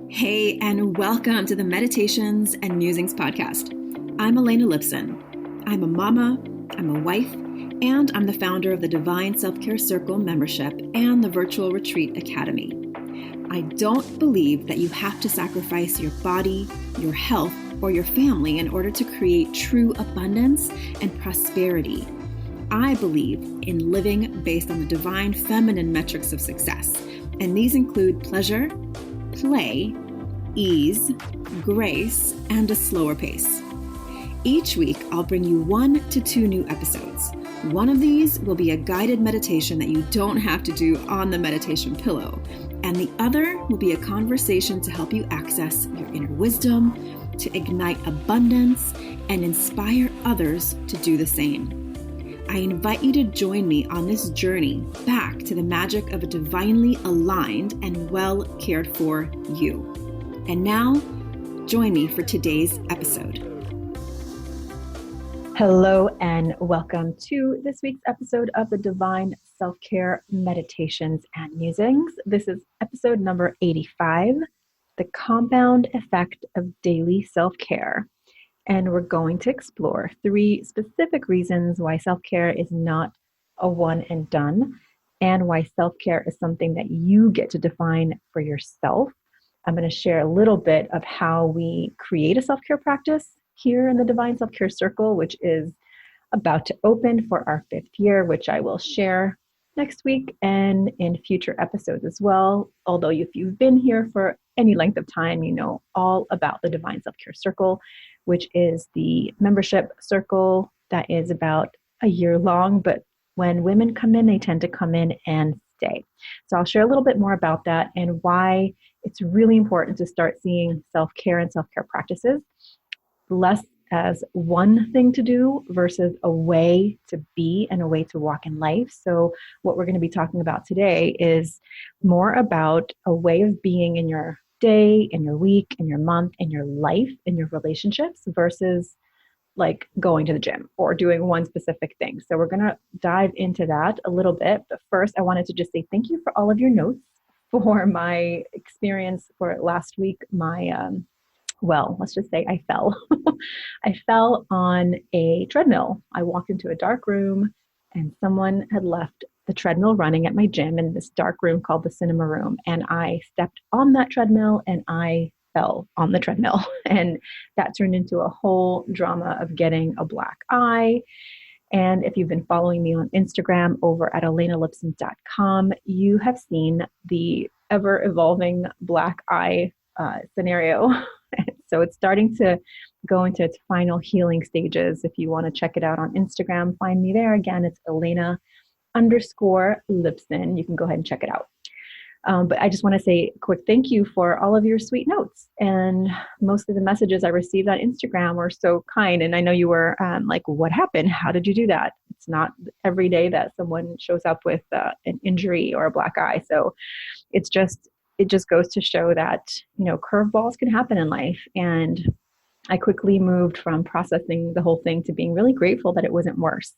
Hey, and welcome to the Meditations and Musings podcast. I'm Elena Lipson. I'm a mama, I'm a wife, and I'm the founder of the Divine Self-Care Circle membership and the Virtual Retreat Academy. I don't believe that you have to sacrifice your body, your health, or your family in order to create true abundance and prosperity. I believe in living based on the divine feminine metrics of success, and these include pleasure, play, ease, grace, and a slower pace. Each week, I'll bring you 1 to 2 new episodes. One of these will be a guided meditation that you don't have to do on the meditation pillow, and the other will be a conversation to help you access your inner wisdom, to ignite abundance, and inspire others to do the same. I invite you to join me on this journey back to the magic of a divinely aligned and well cared for you. And now, join me for today's episode. Hello, and welcome to this week's episode of the Divine Self-Care Meditations and Musings. This is episode number 85, The Compound Effect of Daily Self-Care. And we're going to explore 3 specific reasons why self-care is not a one and done, and why self-care is something that you get to define for yourself. I'm going to share a little bit of how we create a self-care practice here in the Divine Self-Care Circle, which is about to open for our 5th year, which I will share next week and in future episodes as well. Although if you've been here for any length of time, you know all about the Divine Self-Care Circle, which is the membership circle that is about a year long. But when women come in, they tend to come in and stay. So I'll share a little bit more about that and why it's really important to start seeing self-care and self-care practices less as one thing to do versus a way to be and a way to walk in life. So what we're going to be talking about today is more about a way of being in your day, in your week, in your month, in your life, in your relationships versus like going to the gym or doing one specific thing. So we're going to dive into that a little bit. But first, I wanted to just say thank you for all of your notes for my experience for last week. Let's just say I fell. I fell on a treadmill. I walked into a dark room and someone had left the treadmill running at my gym in this dark room called the cinema room. And I stepped on that treadmill and I fell on the treadmill. And that turned into a whole drama of getting a black eye. And if you've been following me on Instagram over at elenalipson.com, you have seen the ever evolving black eye scenario. So it's starting to go into its final healing stages. If you want to check it out on Instagram, find me there. Again, it's Elena_Lipson. You can go ahead and check it out. But I just want to say a quick thank you for all of your sweet notes. And most of the messages I received on Instagram were so kind. And I know you were like, what happened? How did you do that? It's not every day that someone shows up with an injury or a black eye. So it just goes to show that, curveballs can happen in life. And I quickly moved from processing the whole thing to being really grateful that it wasn't worse.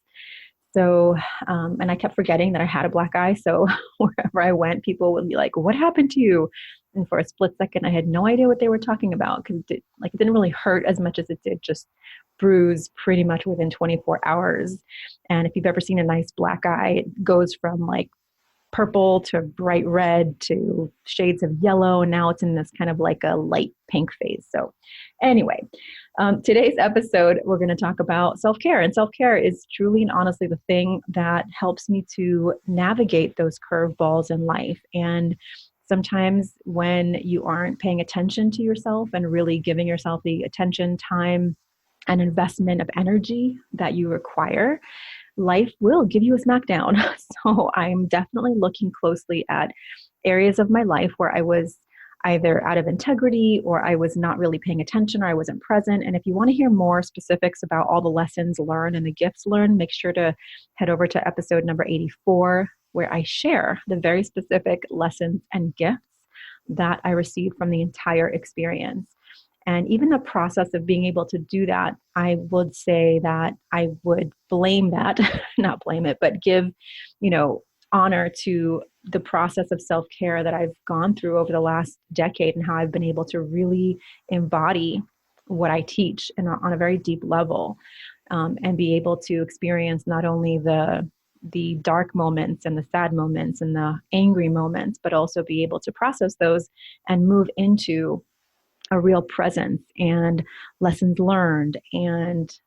So, and I kept forgetting that I had a black eye. So wherever I went, people would be like, what happened to you? And for a split second, I had no idea what they were talking about because it didn't really hurt as much as it did just bruise pretty much within 24 hours. And if you've ever seen a nice black eye, it goes from like purple to bright red to shades of yellow. And now it's in this kind of like a light pink phase. So anyway, today's episode, we're going to talk about self-care. And self-care is truly and honestly the thing that helps me to navigate those curveballs in life. And sometimes when you aren't paying attention to yourself and really giving yourself the attention, time, and investment of energy that you require, life will give you a smackdown. So I'm definitely looking closely at areas of my life where I was either out of integrity or I was not really paying attention or I wasn't present. And if you want to hear more specifics about all the lessons learned and the gifts learned, make sure to head over to episode number 84, where I share the very specific lessons and gifts that I received from the entire experience. And even the process of being able to do that, I would say that I would blame that, not blame it, but give, honor to the process of self-care that I've gone through over the last decade and how I've been able to really embody what I teach and on a very deep level, and be able to experience not only the dark moments and the sad moments and the angry moments, but also be able to process those and move into a real presence and lessons learned, and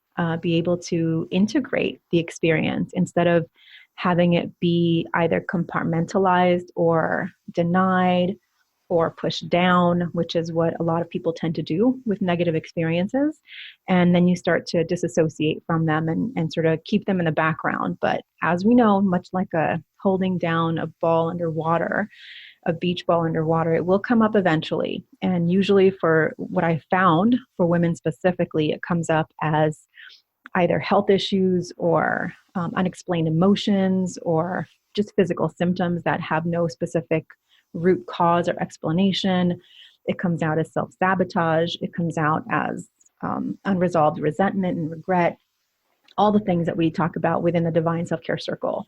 be able to integrate the experience instead of having it be either compartmentalized or denied or pushed down, which is what a lot of people tend to do with negative experiences. And then you start to disassociate from them and sort of keep them in the background. But as we know, much like a holding down a ball underwater, a beach ball underwater, it will come up eventually. And usually, for what I found for women specifically, it comes up as either health issues or unexplained emotions or just physical symptoms that have no specific root cause or explanation. It comes out as self-sabotage. It comes out as unresolved resentment and regret, all the things that we talk about within the Divine Self-Care Circle.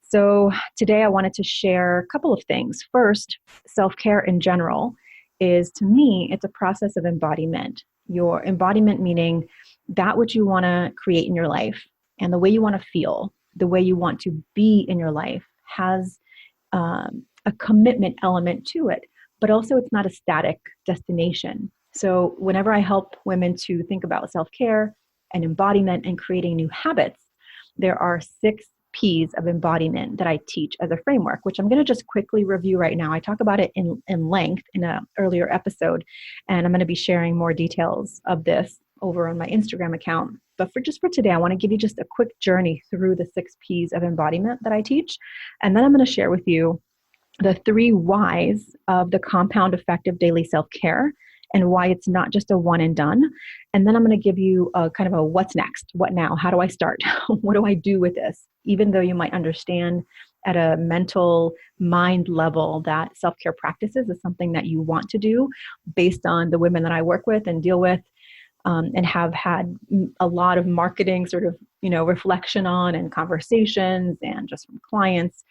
So today I wanted to share a couple of things. First, self-care in general is, to me, it's a process of embodiment. Your embodiment meaning that which you want to create in your life and the way you want to feel, the way you want to be in your life has a commitment element to it, but also it's not a static destination. So whenever I help women to think about self-care and embodiment and creating new habits, there are 6 P's of embodiment that I teach as a framework, which I'm going to just quickly review right now. I talk about it in length in an earlier episode, and I'm going to be sharing more details of this over on my Instagram account. But for today, I want to give you just a quick journey through the 6 P's of embodiment that I teach. And then I'm going to share with you the 3 whys of the compound effect of daily self-care and why it's not just a one and done. And then I'm going to give you a kind of a what's next, what now, how do I start? What do I do with this? Even though you might understand at a mental mind level that self-care practices is something that you want to do based on the women that I work with and deal with, and have had a lot of marketing sort of, reflection on and conversations and just from clients.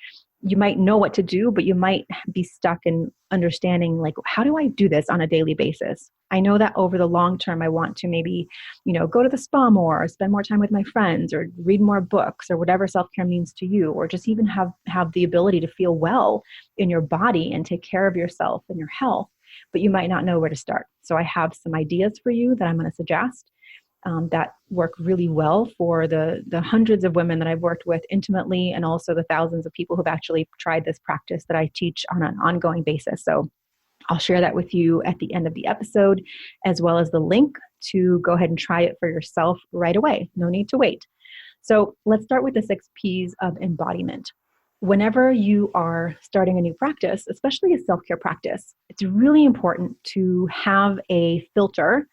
You might know what to do, but you might be stuck in understanding, like, how do I do this on a daily basis? I know that over the long term, I want to maybe, go to the spa more, or spend more time with my friends, or read more books, or whatever self-care means to you, or just even have the ability to feel well in your body and take care of yourself and your health, but you might not know where to start. So I have some ideas for you that I'm going to suggest that work really well for the hundreds of women that I've worked with intimately, and also the thousands of people who've actually tried this practice that I teach on an ongoing basis. So I'll share that with you at the end of the episode, as well as the link to go ahead and try it for yourself right away. No need to wait. So let's start with the 6 P's of embodiment. Whenever you are starting a new practice, especially a self-care practice, it's really important to have a filter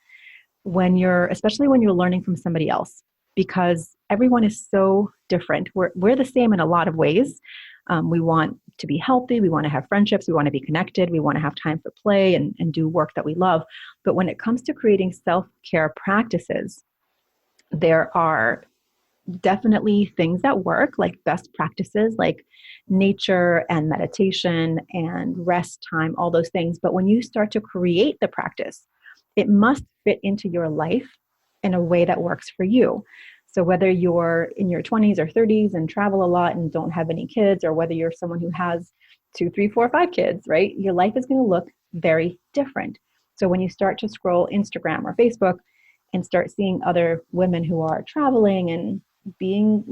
especially when you're learning from somebody else, because everyone is so different. We're the same in a lot of ways. We want to be healthy. We want to have friendships. We want to be connected. We want to have time for play and do work that we love. But when it comes to creating self-care practices, there are definitely things that work, like best practices, like nature and meditation and rest time, all those things. But when you start to create the practice, it must fit into your life in a way that works for you. So whether you're in your 20s or 30s and travel a lot and don't have any kids, or whether you're someone who has 2, 3, 4, 5 kids, right? Your life is going to look very different. So when you start to scroll Instagram or Facebook and start seeing other women who are traveling and being,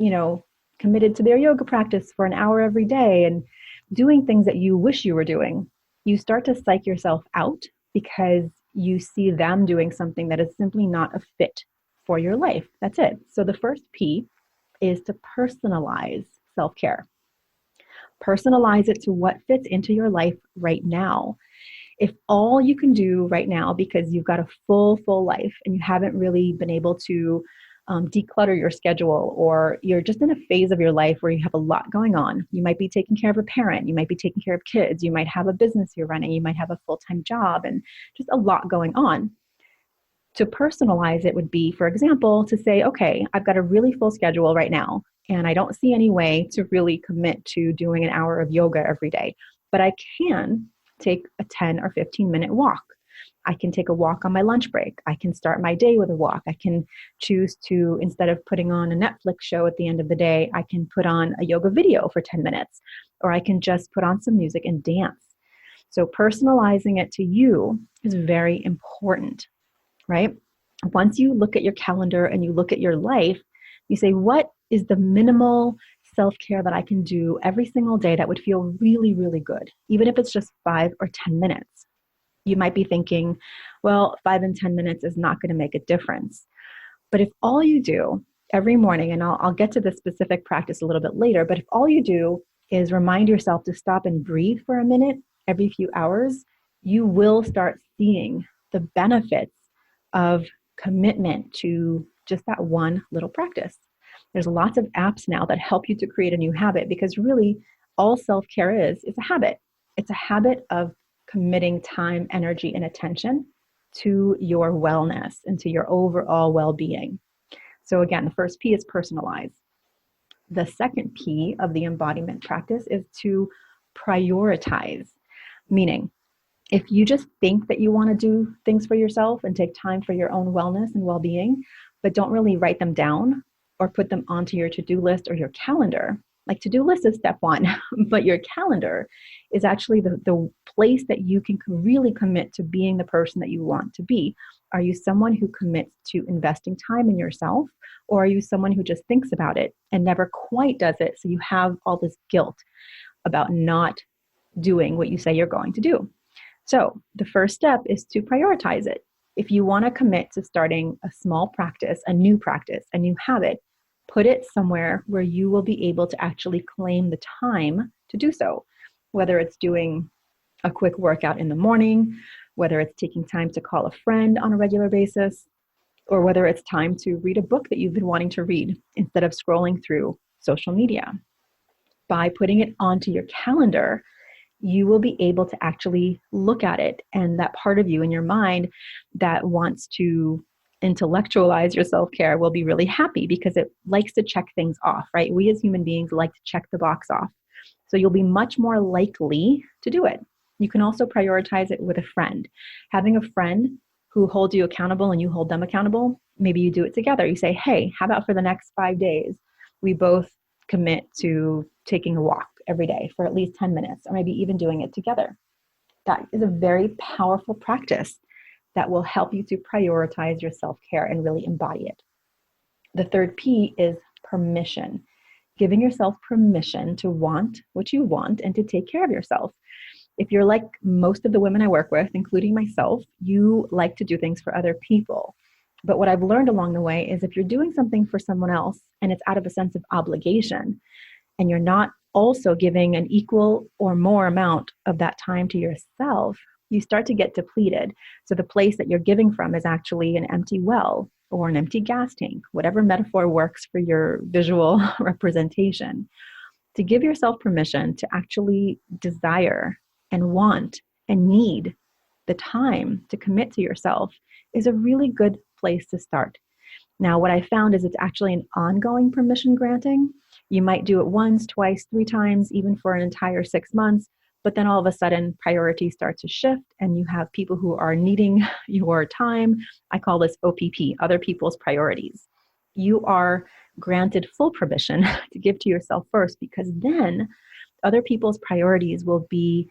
committed to their yoga practice for an hour every day and doing things that you wish you were doing, you start to psych yourself out because you see them doing something that is simply not a fit for your life. That's it. So the first P is to personalize self-care. Personalize it to what fits into your life right now. If all you can do right now, because you've got a full life and you haven't really been able to declutter your schedule, or you're just in a phase of your life where you have a lot going on. You might be taking care of a parent. You might be taking care of kids. You might have a business you're running. You might have a full-time job and just a lot going on. To personalize it would be, for example, to say, okay, I've got a really full schedule right now, and I don't see any way to really commit to doing an hour of yoga every day, but I can take a 10 or 15-minute walk. I can take a walk on my lunch break. I can start my day with a walk. I can choose to, instead of putting on a Netflix show at the end of the day, I can put on a yoga video for 10 minutes, or I can just put on some music and dance. So personalizing it to you is very important, right? Once you look at your calendar and you look at your life, you say, what is the minimal self-care that I can do every single day that would feel really, really good, even if it's just 5 or 10 minutes? You might be thinking, well, 5 and 10 minutes is not going to make a difference. But if all you do every morning, and I'll get to this specific practice a little bit later, but if all you do is remind yourself to stop and breathe for a minute every few hours, you will start seeing the benefits of commitment to just that one little practice. There's lots of apps now that help you to create a new habit, because really all self-care is a habit. It's a habit of committing time, energy, and attention to your wellness and to your overall well-being. So again, the first P is personalize. The second P of the embodiment practice is to prioritize, meaning if you just think that you want to do things for yourself and take time for your own wellness and well-being, but don't really write them down or put them onto your to-do list or your calendar. Like, to-do list is step one, but your calendar is actually the place that you can really commit to being the person that you want to be. Are you someone who commits to investing time in yourself, or are you someone who just thinks about it and never quite does it, so you have all this guilt about not doing what you say you're going to do? So the first step is to prioritize it. If you want to commit to starting a small practice, a new habit, put it somewhere where you will be able to actually claim the time to do so. Whether it's doing a quick workout in the morning, whether it's taking time to call a friend on a regular basis, or whether it's time to read a book that you've been wanting to read instead of scrolling through social media. By putting it onto your calendar, you will be able to actually look at it, and that part of you in your mind that wants to intellectualize your self-care will be really happy, because it likes to check things off, right? We as human beings like to check the box off. So you'll be much more likely to do it. You can also prioritize it with a friend. Having a friend who holds you accountable and you hold them accountable, maybe you do it together. You say, hey, how about for the next 5 days, we both commit to taking a walk every day for at least 10 minutes, or maybe even doing it together. That is a very powerful practice that will help you to prioritize your self-care and really embody it. The third P is permission. Giving yourself permission to want what you want and to take care of yourself. If you're like most of the women I work with, including myself, you like to do things for other people. But what I've learned along the way is if you're doing something for someone else and it's out of a sense of obligation, and you're not also giving an equal or more amount of that time to yourself, you start to get depleted. So the place that you're giving from is actually an empty well or an empty gas tank, whatever metaphor works for your visual representation. To give yourself permission to actually desire and want and need the time to commit to yourself is a really good place to start. Now, what I found is it's actually an ongoing permission granting. You might do it once, twice, 3 times, even for an entire 6 months, but then all of a sudden priorities start to shift and you have people who are needing your time. I call this OPP, other people's priorities. You are granted full permission to give to yourself first, because then other people's priorities will be,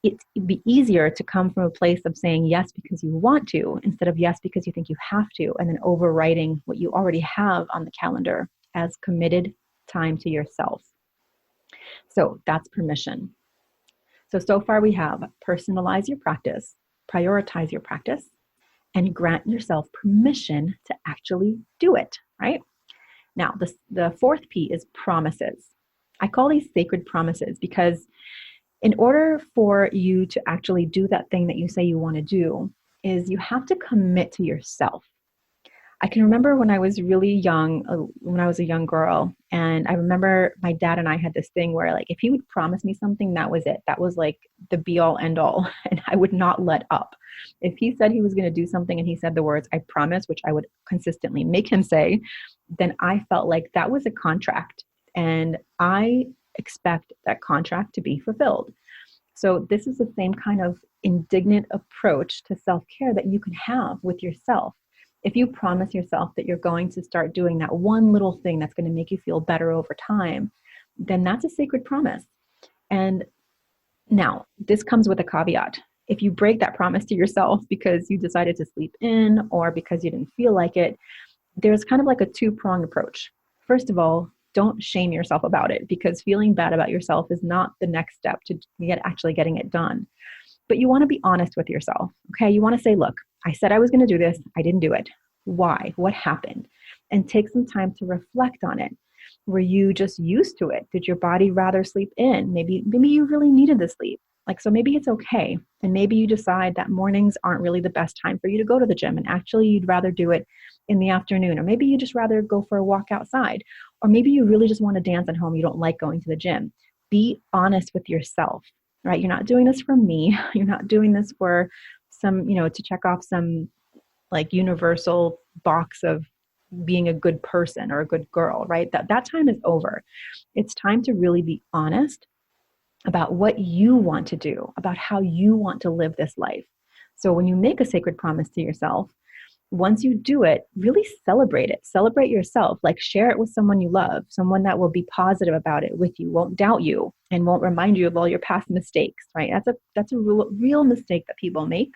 it'd be easier to come from a place of saying yes because you want to, instead of yes because you think you have to, and then overwriting what you already have on the calendar as committed time to yourself. So that's permission. So far we have personalize your practice, prioritize your practice, and grant yourself permission to actually do it, right? Now, the fourth P is promises. I call these sacred promises because in order for you to actually do that thing that you say you want to do, is you have to commit to yourself. I can remember when I was really young, when I was a young girl, and I remember my dad and I had this thing where, like, if he would promise me something, that was it. That was like the be all end all, and I would not let up. If he said he was going to do something and he said the words, I promise, which I would consistently make him say, then I felt like that was a contract and I expect that contract to be fulfilled. So this is the same kind of indignant approach to self-care that you can have with yourself. If you promise yourself that you're going to start doing that one little thing that's going to make you feel better over time, then that's a sacred promise. And now, this comes with a caveat. If you break that promise to yourself because you decided to sleep in or because you didn't feel like it, there's kind of like a two-pronged approach. First of all, don't shame yourself about it, because feeling bad about yourself is not the next step to actually getting it done. But you want to be honest with yourself, okay? You want to say, look, I said I was going to do this. I didn't do it. Why? What happened? And take some time to reflect on it. Were you just used to it? Did your body rather sleep in? Maybe you really needed the sleep. So maybe it's okay. And maybe you decide that mornings aren't really the best time for you to go to the gym, and actually you'd rather do it in the afternoon. Or maybe you just rather go for a walk outside. Or maybe you really just want to dance at home. You don't like going to the gym. Be honest with yourself, right? You're not doing this for me. You're not doing this for some, to check off some universal box of being a good person or a good girl, right? That time is over. It's time to really be honest about what you want to do, about how you want to live this life. So when you make a sacred promise to yourself, once you do it, really celebrate it. Celebrate yourself. Share it with someone you love, someone that will be positive about it with you, won't doubt you, and won't remind you of all your past mistakes, right? That's a real mistake that people make.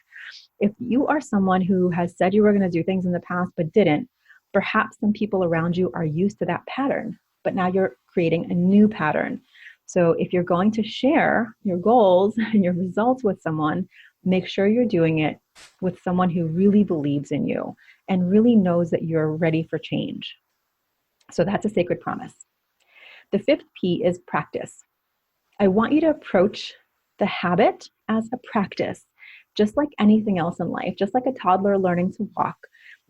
If you are someone who has said you were going to do things in the past but didn't, perhaps some people around you are used to that pattern, but now you're creating a new pattern. So if you're going to share your goals and your results with someone, make sure you're doing it with someone who really believes in you and really knows that you're ready for change. So that's a sacred promise. The fifth P is practice. I want you to approach the habit as a practice, just like anything else in life, just like a toddler learning to walk.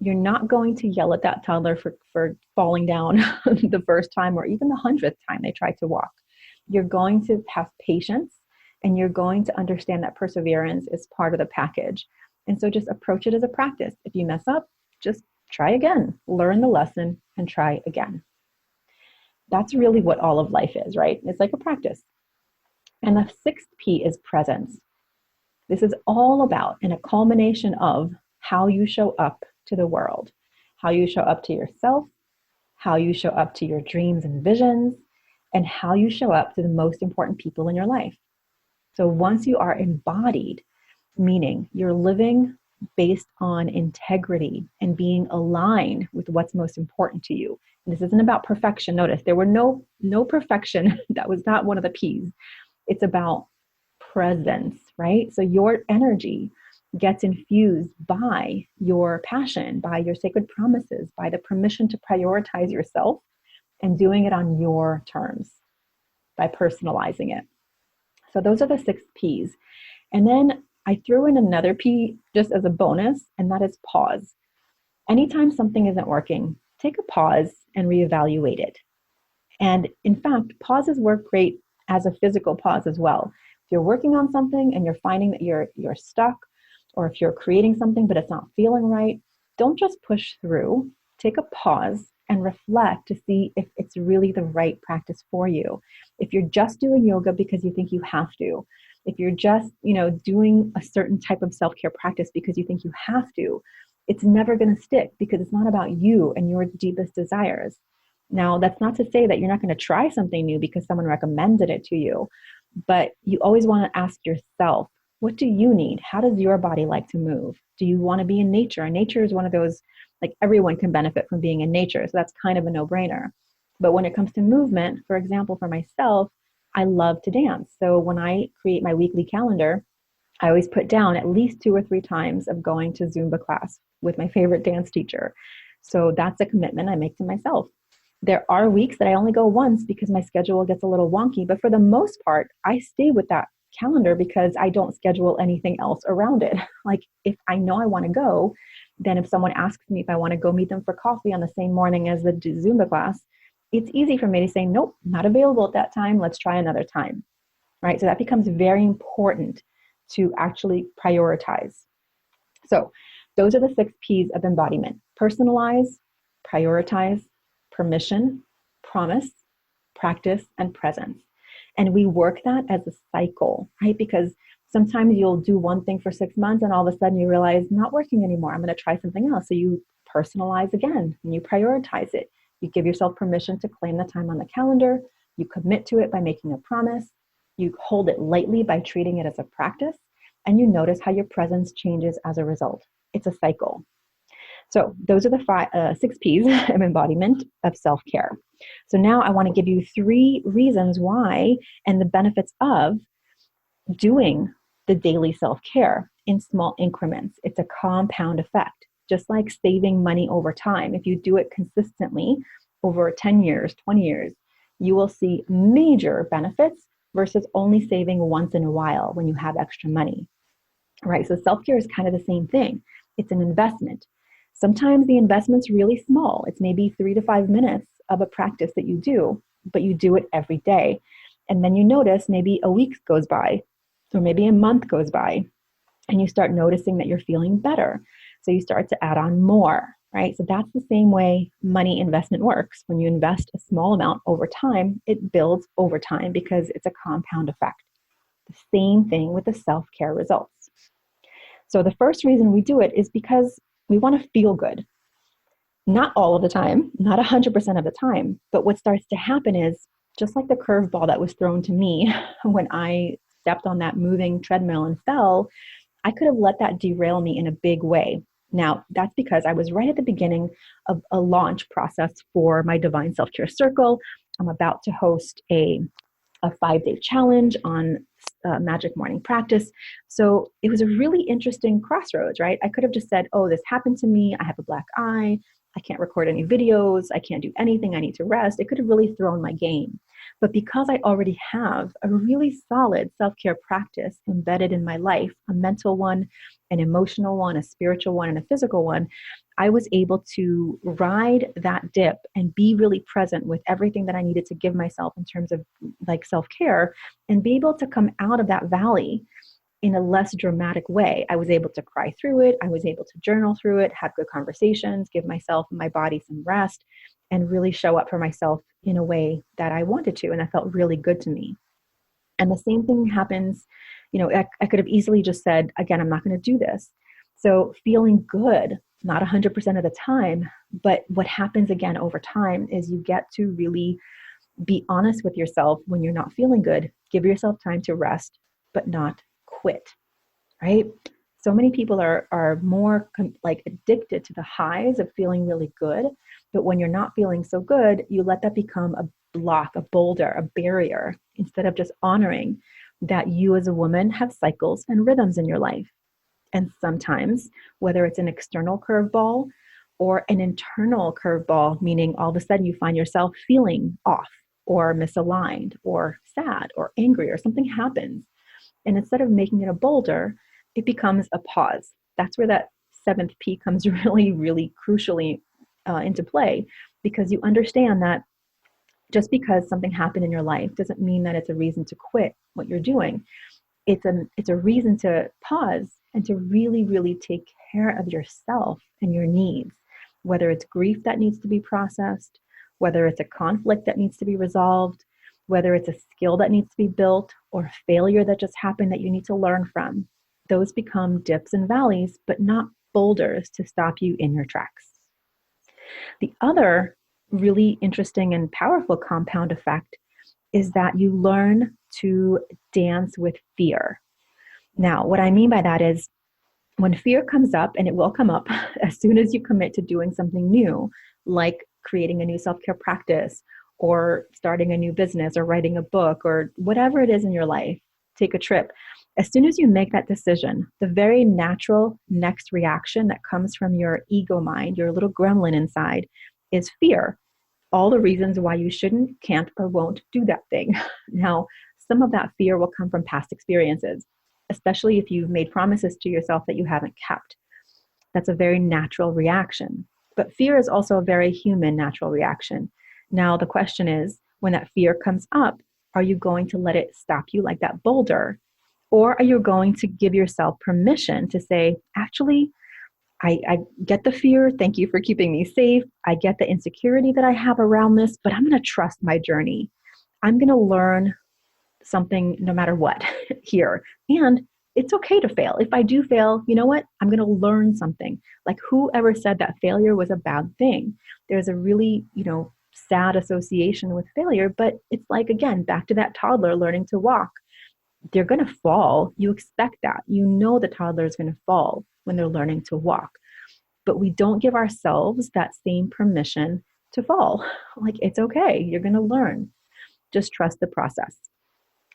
You're not going to yell at that toddler for falling down the first time or even the 100th time they try to walk. You're going to have patience, and you're going to understand that perseverance is part of the package. And so just approach it as a practice. If you mess up, just try again, learn the lesson, and try again. That's really what all of life is, right? It's like a practice. And the sixth P is presence. This is all about, and a culmination of, how you show up to the world, how you show up to yourself, how you show up to your dreams and visions, and how you show up to the most important people in your life. So once you are embodied, meaning you're living based on integrity and being aligned with what's most important to you. And this isn't about perfection. Notice there were no perfection. That was not one of the P's. It's about presence, right? So your energy gets infused by your passion, by your sacred promises, by the permission to prioritize yourself and doing it on your terms, by personalizing it. So those are the 6 P's. And then I threw in another P just as a bonus, and that is pause. Anytime something isn't working, take a pause and reevaluate it. And in fact, pauses work great as a physical pause as well. If you're working on something and you're finding that you're stuck, or if you're creating something but it's not feeling right, don't just push through. Take a pause and reflect to see if it's really the right practice for you. If you're just doing yoga because you think you have to, if you're just, doing a certain type of self-care practice because you think you have to, it's never going to stick because it's not about you and your deepest desires. Now, that's not to say that you're not going to try something new because someone recommended it to you, but you always want to ask yourself, what do you need? How does your body like to move? Do you want to be in nature? And nature is one of those, everyone can benefit from being in nature. So that's kind of a no-brainer. But when it comes to movement, for example, for myself, I love to dance. So when I create my weekly calendar, I always put down at least 2 or 3 times of going to Zumba class with my favorite dance teacher. So that's a commitment I make to myself. There are weeks that I only go once because my schedule gets a little wonky, but for the most part, I stay with that calendar because I don't schedule anything else around it. If I know I want to go, then if someone asks me if I want to go meet them for coffee on the same morning as the Zumba class, it's easy for me to say, nope, not available at that time. Let's try another time, right? So that becomes very important to actually prioritize. So those are the 6 P's of embodiment: personalize, prioritize, permission, promise, practice, and presence. And we work that as a cycle, right? Because sometimes you'll do one thing for 6 months and all of a sudden you realize not working anymore. I'm going to try something else. So you personalize again and you prioritize it. You give yourself permission to claim the time on the calendar. You commit to it by making a promise. You hold it lightly by treating it as a practice. And you notice how your presence changes as a result. It's a cycle. So those are the 6 P's of embodiment of self-care. So now I want to give you 3 reasons why and the benefits of doing the daily self-care in small increments. It's a compound effect, just like saving money over time. If you do it consistently over 10 years, 20 years, you will see major benefits versus only saving once in a while when you have extra money, right? So self-care is kind of the same thing. It's an investment. Sometimes the investment's really small. It's maybe 3 to 5 minutes of a practice that you do, but you do it every day. And then you notice maybe a week goes by, or maybe a month goes by, and you start noticing that you're feeling better. So you start to add on more, right? So that's the same way money investment works. When you invest a small amount over time, it builds over time because it's a compound effect. The same thing with the self-care results. So the first reason we do it is because we want to feel good. Not all of the time, not 100% of the time, but what starts to happen is, just like the curveball that was thrown to me when I stepped on that moving treadmill and fell, I could have let that derail me in a big way. Now, that's because I was right at the beginning of a launch process for my Divine Self-Care Circle. I'm about to host a 5-day challenge on magic morning practice. So it was a really interesting crossroads, right? I could have just said, oh, this happened to me. I have a black eye. I can't record any videos. I can't do anything. I need to rest. It could have really thrown my game. But because I already have a really solid self-care practice embedded in my life, a mental one, an emotional one, a spiritual one, and a physical one, I was able to ride that dip and be really present with everything that I needed to give myself in terms of like self-care and be able to come out of that valley in a less dramatic way. I was able to cry through it. I was able to journal through it, have good conversations, give myself and my body some rest, and really show up for myself in a way that I wanted to. And that felt really good to me. And the same thing happens, I could have easily just said, again, I'm not going to do this. So feeling good, not 100% of the time, but what happens again over time is you get to really be honest with yourself when you're not feeling good. Give yourself time to rest, but not quit, right? So many people are more addicted to the highs of feeling really good. But when you're not feeling so good, you let that become a block, a boulder, a barrier, instead of just honoring that you as a woman have cycles and rhythms in your life. And sometimes, whether it's an external curveball or an internal curveball, meaning all of a sudden you find yourself feeling off or misaligned or sad or angry or something happens. And instead of making it a boulder, it becomes a pause. That's where that 7th P comes really, really crucially into play, because you understand that just because something happened in your life doesn't mean that it's a reason to quit what you're doing. It's a reason to pause and to really, really take care of yourself and your needs, whether it's grief that needs to be processed, whether it's a conflict that needs to be resolved, whether it's a skill that needs to be built or a failure that just happened that you need to learn from. Those become dips and valleys, but not boulders to stop you in your tracks. The other really interesting and powerful compound effect is that you learn to dance with fear. Now, what I mean by that is when fear comes up, and it will come up as soon as you commit to doing something new, like creating a new self-care practice or starting a new business or writing a book or whatever it is in your life, take a trip. As soon as you make that decision, the very natural next reaction that comes from your ego mind, your little gremlin inside, is fear. All the reasons why you shouldn't, can't, or won't do that thing. Now, some of that fear will come from past experiences, especially if you've made promises to yourself that you haven't kept. That's a very natural reaction. But fear is also a very human natural reaction. Now, the question is, when that fear comes up, are you going to let it stop you like that boulder? Or are you going to give yourself permission to say, actually, I get the fear. Thank you for keeping me safe. I get the insecurity that I have around this, but I'm going to trust my journey. I'm going to learn something no matter what here. And it's okay to fail. If I do fail, you know what? I'm going to learn something. Like, whoever said that failure was a bad thing? There's a really, sad association with failure, but it's like, again, back to that toddler learning to walk. They're going to fall. You expect that. You know the toddler is going to fall when they're learning to walk. But we don't give ourselves that same permission to fall. Like, it's okay. You're going to learn. Just trust the process.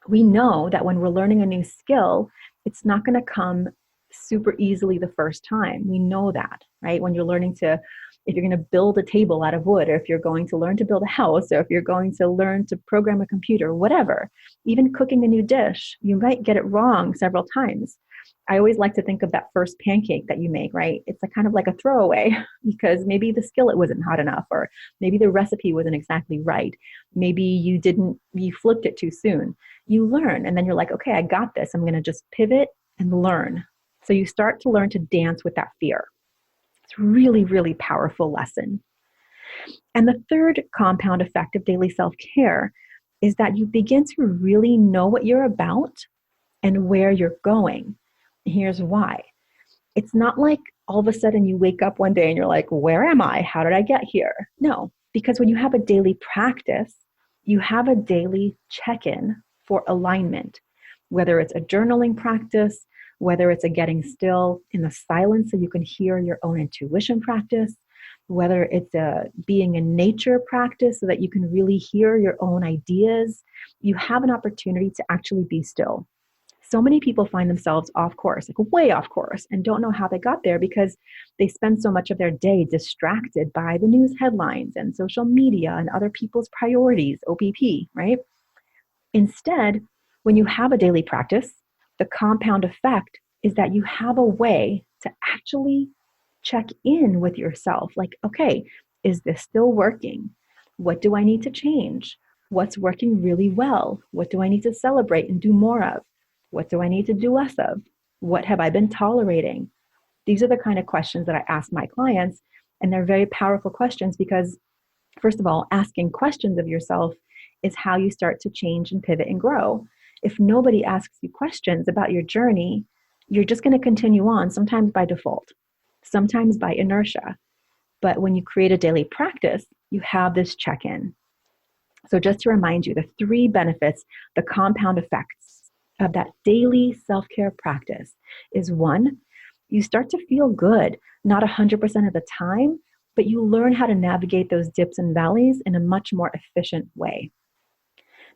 We know that when we're learning a new skill, it's not going to come super easily the first time. We know that, right? When you're learning if you're going to build a table out of wood, or if you're going to learn to build a house, or if you're going to learn to program a computer, whatever, even cooking a new dish, you might get it wrong several times. I always like to think of that first pancake that you make, right? It's kind of like a throwaway because maybe the skillet wasn't hot enough, or maybe the recipe wasn't exactly right. Maybe you flipped it too soon. You learn, and then you're like, okay, I got this. I'm going to just pivot and learn. So you start to learn to dance with that fear. It's a really, really powerful lesson. And the third compound effect of daily self-care is that you begin to really know what you're about and where you're going. Here's why. It's not like all of a sudden you wake up one day and you're like, where am I? How did I get here? No, because when you have a daily practice, you have a daily check-in for alignment, whether it's a journaling practice, whether it's a getting still in the silence so you can hear your own intuition practice, whether it's a being in nature practice so that you can really hear your own ideas. You have an opportunity to actually be still. So many people find themselves off course, like way off course, and don't know how they got there because they spend so much of their day distracted by the news headlines and social media and other people's priorities, OPP, right? Instead, when you have a daily practice, the compound effect is that you have a way to actually check in with yourself. Like, okay, is this still working? What do I need to change? What's working really well? What do I need to celebrate and do more of? What do I need to do less of? What have I been tolerating? These are the kind of questions that I ask my clients, and they're very powerful questions because, first of all, asking questions of yourself is how you start to change and pivot and grow. If nobody asks you questions about your journey, you're just going to continue on, sometimes by default, sometimes by inertia. But when you create a daily practice, you have this check-in. So just to remind you, the three benefits, the compound effects of that daily self-care practice is one, you start to feel good, not 100% of the time, but you learn how to navigate those dips and valleys in a much more efficient way.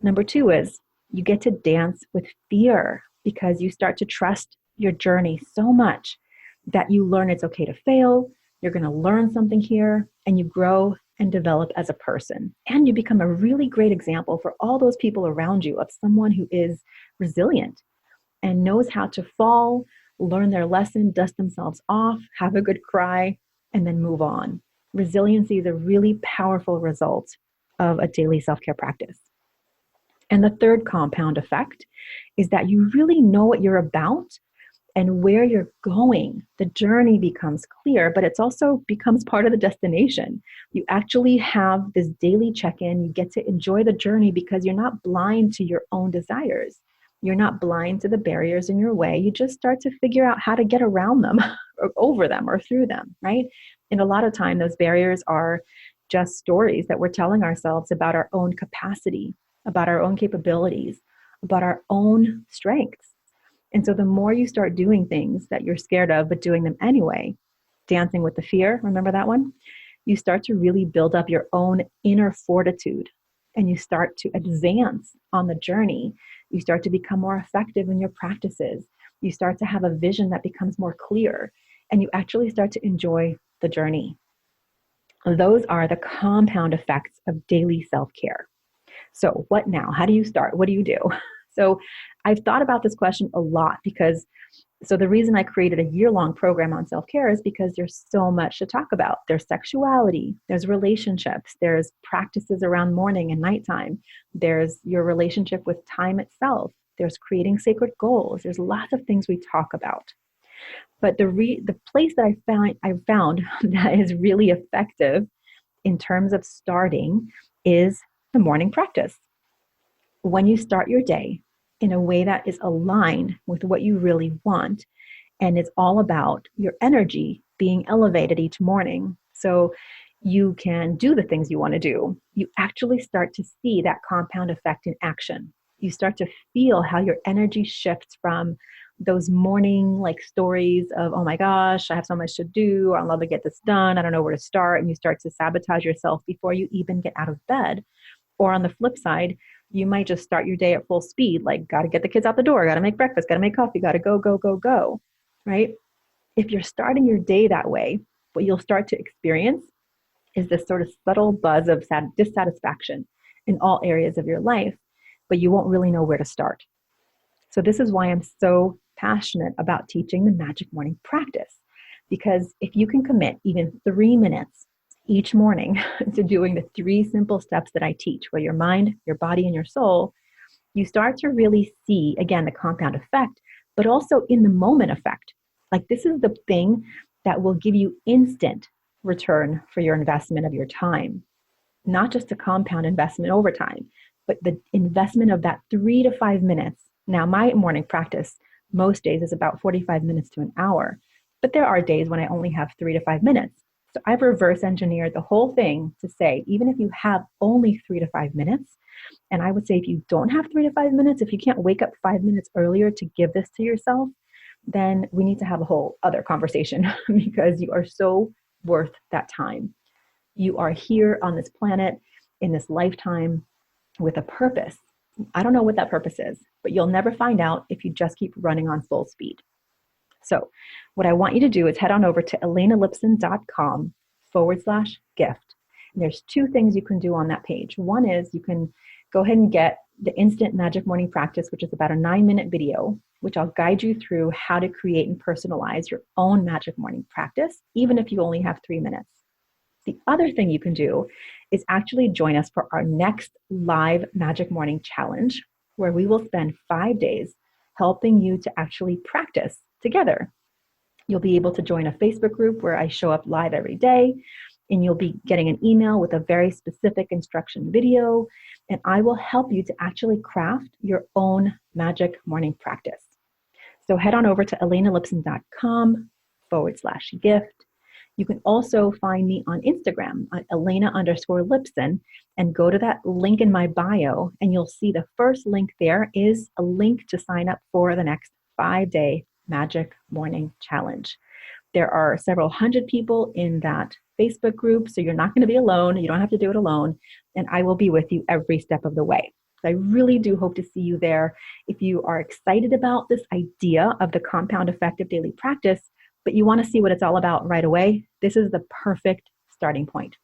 Number two is you get to dance with fear because you start to trust your journey so much that you learn it's okay to fail, you're going to learn something here, and you grow and develop as a person. And you become a really great example for all those people around you of someone who is resilient and knows how to fall, learn their lesson, dust themselves off, have a good cry, and then move on. Resiliency is a really powerful result of a daily self-care practice. And the third compound effect is that you really know what you're about and where you're going. The journey becomes clear, but it's also becomes part of the destination. You actually have this daily check-in. You get to enjoy the journey because you're not blind to your own desires. You're not blind to the barriers in your way. You just start to figure out how to get around them or over them or through them, right? And a lot of time, those barriers are just stories that we're telling ourselves about our own capacity, about our own capabilities, about our own strengths. And so the more you start doing things that you're scared of, but doing them anyway, dancing with the fear, remember that one? You start to really build up your own inner fortitude and you start to advance on the journey. You start to become more effective in your practices. You start to have a vision that becomes more clear and you actually start to enjoy the journey. Those are the compound effects of daily self-care. So what now? How do you start? What do you do? So I've thought about this question a lot because, so the reason I created a year-long program on self-care is because there's so much to talk about. There's sexuality, there's relationships, there's practices around morning and nighttime, there's your relationship with time itself, there's creating sacred goals, there's lots of things we talk about. But the place that I found that is really effective in terms of starting is the morning practice. when you start your day in a way that is aligned with what you really want, and it's all about your energy being elevated each morning so you can do the things you want to do, you actually start to see that compound effect in action. You start to feel how your energy shifts from those morning like stories of, oh my gosh, I have so much to do, I'll never get this done, I don't know where to start, and you start to sabotage yourself before you even get out of bed. Or on the flip side, you might just start your day at full speed, like got to get the kids out the door, got to make breakfast, got to make coffee, got to go, go, go, go, right? If you're starting your day that way, what you'll start to experience is this sort of subtle buzz of dissatisfaction in all areas of your life, but you won't really know where to start. So this is why I'm so passionate about teaching the Magic Morning Practice, because if you can commit even 3 minutes each morning to doing the 3 simple steps that I teach, where your mind, your body, and your soul, you start to really see, again, the compound effect, but also in the moment effect. Like this is the thing that will give you instant return for your investment of your time, not just a compound investment over time, but the investment of that 3 to 5 minutes. Now, my morning practice most days is about 45 minutes to an hour, but there are days when I only have 3 to 5 minutes. So I've reverse engineered the whole thing to say, even if you have only 3 to 5 minutes, and I would say if you don't have 3 to 5 minutes, if you can't wake up 5 minutes earlier to give this to yourself, then we need to have a whole other conversation because you are so worth that time. You are here on this planet in this lifetime with a purpose. I don't know what that purpose is, but you'll never find out if you just keep running on full speed. So what I want you to do is head on over to elenalipson.com/gift. And there's 2 things you can do on that page. One is you can go ahead and get the Instant Magic Morning Practice, which is about a 9-minute video, which I'll guide you through how to create and personalize your own Magic Morning Practice, even if you only have 3 minutes. The other thing you can do is actually join us for our next live Magic Morning Challenge, where we will spend 5 days helping you to actually practice together. You'll be able to join a Facebook group where I show up live every day, and you'll be getting an email with a very specific instruction video, and I will help you to actually craft your own Magic Morning Practice. So head on over to elenalipson.com/gift. You can also find me on Instagram at Elena_Lipson and go to that link in my bio, and you'll see the first link there is a link to sign up for the next 5-day Magic Morning Challenge. There are several hundred people in that Facebook group, so you're not going to be alone. You don't have to do it alone, and I will be with you every step of the way. I really do hope to see you there. If you are excited about this idea of the compound effect of daily practice, but you want to see what it's all about right away, this is the perfect starting point.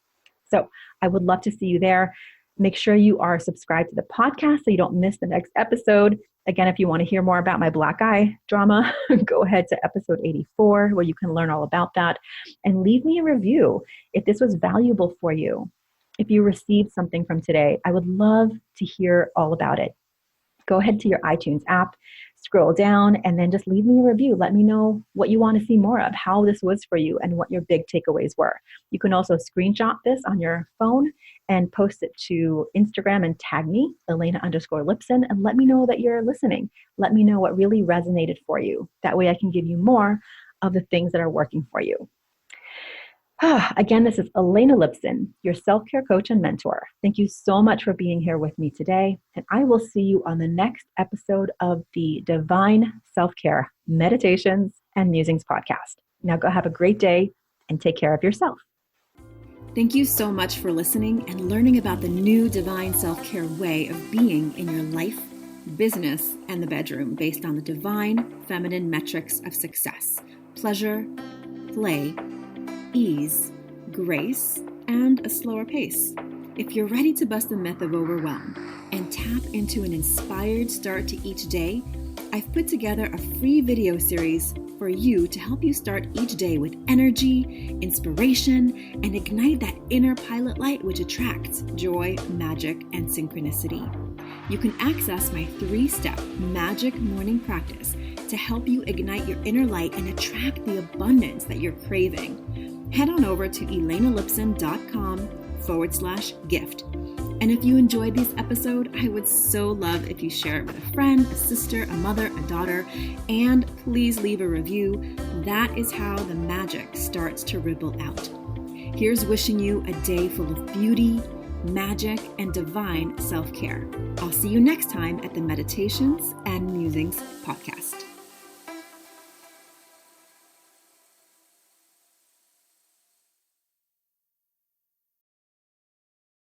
So I would love to see you there. Make sure you are subscribed to the podcast so you don't miss the next episode. Again, if you want to hear more about my black eye drama, go ahead to episode 84, where you can learn all about that. And leave me a review if this was valuable for you. If you received something from today, I would love to hear all about it. Go ahead to your iTunes app, scroll down, and then just leave me a review. Let me know what you want to see more of, how this was for you, and what your big takeaways were. You can also screenshot this on your phone and post it to Instagram and tag me, Elena_Lipson, and let me know that you're listening. Let me know what really resonated for you. That way I can give you more of the things that are working for you. Again, this is Elena Lipson, your self-care coach and mentor. Thank you so much for being here with me today, and I will see you on the next episode of the Divine Self-Care Meditations and Musings podcast. Now go have a great day and take care of yourself. Thank you so much for listening and learning about the new Divine Self-Care way of being in your life, business, and the bedroom based on the divine feminine metrics of success: pleasure, play, ease, grace, and a slower pace. If you're ready to bust the myth of overwhelm and tap into an inspired start to each day, I've put together a free video series for you to help you start each day with energy, inspiration, and ignite that inner pilot light which attracts joy, magic, and synchronicity. You can access my 3-step Magic Morning Practice to help you ignite your inner light and attract the abundance that you're craving. Head on over to elenalipson.com/gift. And if you enjoyed this episode, I would so love if you share it with a friend, a sister, a mother, a daughter, and please leave a review. That is how the magic starts to ripple out. Here's wishing you a day full of beauty, magic, and divine self-care. I'll see you next time at the Meditations and Musings podcast.